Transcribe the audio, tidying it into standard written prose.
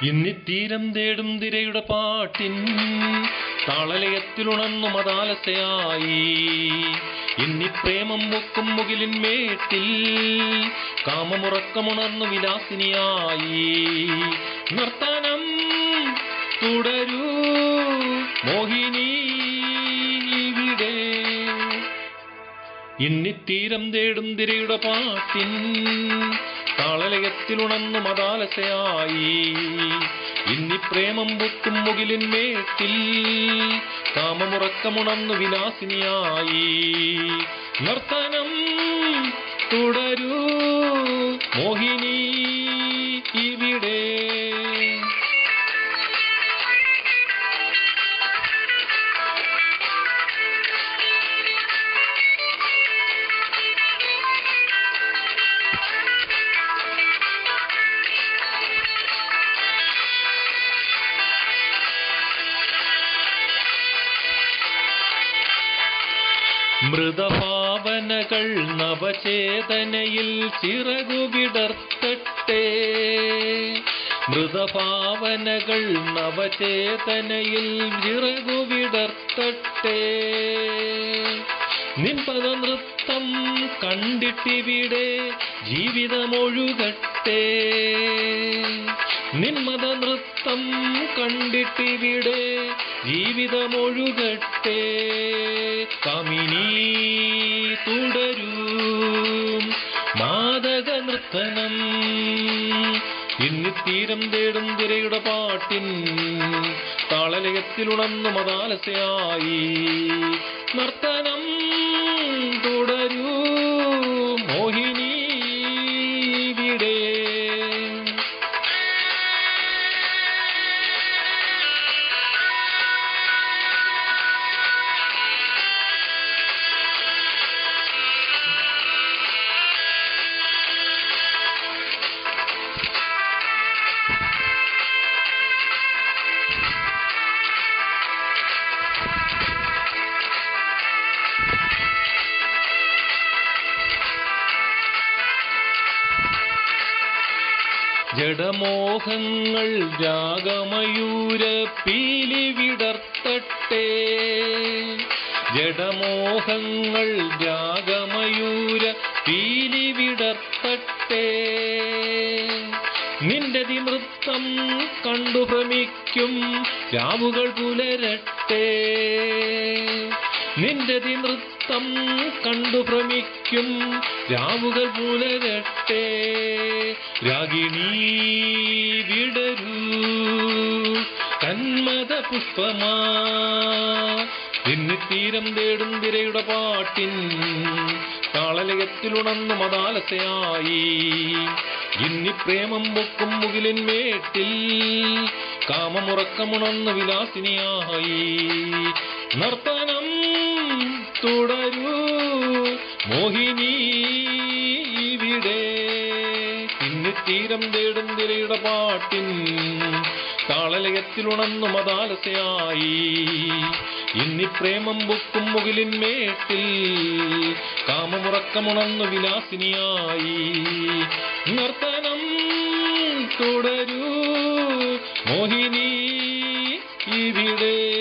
ഇന്നിത്തീരം തേടും തിരയുടെ പാട്ടിൻ താളലയത്തിലുണർന്നു മതാലസയായി. ഇന്നി പ്രേമം പൊക്കും മുകിലിന്മേട്ടിൽ കാമമുറക്കമുണർന്നു വിലാസിനിയായി. നർത്തനം തുടരൂ മോഹിനി ഇവിടെ. ഇന്നിത്തീരം തേടും തിരയുടെ പാട്ടിൻ താളലയത്തിലുണർന്നു മതാലസയായി. ഇന്നി പ്രേമം പൊക്കും മുകിലിന്മേട്ടിൽ കാമമുറക്കമുണർന്നു വിലാസിനിയായി. നർത്തനം തുടരൂ മോഹിനി ഇവിടെ. മൃതഭാവനകൾ നവചേതനയിൽ ചിറകുവിടർത്തട്ടെ. മൃതഭാവനകൾ നവചേതനയിൽ ചിറകുവിടർത്തട്ടെ. നിൻപദനൃത്തം കണ്ടിട്ടിവിടെ ജീവിതമൊഴുകട്ടെ. നിന്മദനൃത്തം കണ്ടിട്ടിവിടെ ജീവിതമൊഴുകട്ടെ. കാമിനി തുടരൂ മാദക നൃത്തനം. ഇന്നിത്തീരം തേടും തിരയുടെ പാട്ടിൻ താളലയത്തിലുണർന്നു മതാലസയായി. നർത്തനം തുടരൂ മോഹിനി ഇവിടെ. ജഡമോഹങ്ങൾ രാഗമയൂര പീലി വിടർത്തട്ടെ. ജഡമോഹങ്ങൾ രാഗമയൂര പീലി വിടർത്തട്ടെ. നിന്റെ അതിനൃത്തം കണ്ടു ഭ്രമിക്കും രാവുകൾ പുലരട്ടെ. നിന്റെ അതിനൃത്തം കണ്ടു ഭ്രമിക്കും രാവുകൾ പുലരട്ടെ. രാഗിണി വിടരൂ കന്മദ പുഷ്പമാ. ഇന്നിത്തീരം തേടും തിരയുടെ പാട്ടിൻ താളലയത്തിലുണർന്നു മതാലസയായി. ഇന്നി പ്രേമം പൊക്കും മുകിലിന്മേട്ടിൽ കാമമുറക്കമുണർന്നു വിലാസിനിയായി. നർത്തനം തുടരൂ മോഹിനി ഇവിടെ. ഇന്നിത്തീരം തേടും തിരയുടെ പാട്ടിൻ താളലയത്തിലുണർന്നു മതാലസയായി. ഇന്നി പ്രേമം പൊക്കും മുകിലിന്മേട്ടിൽ കാമമുറക്കമുണർന്നു വിലാസിനിയായി. നർത്തനം തുടരൂ മോഹിനി ഇവിടെ.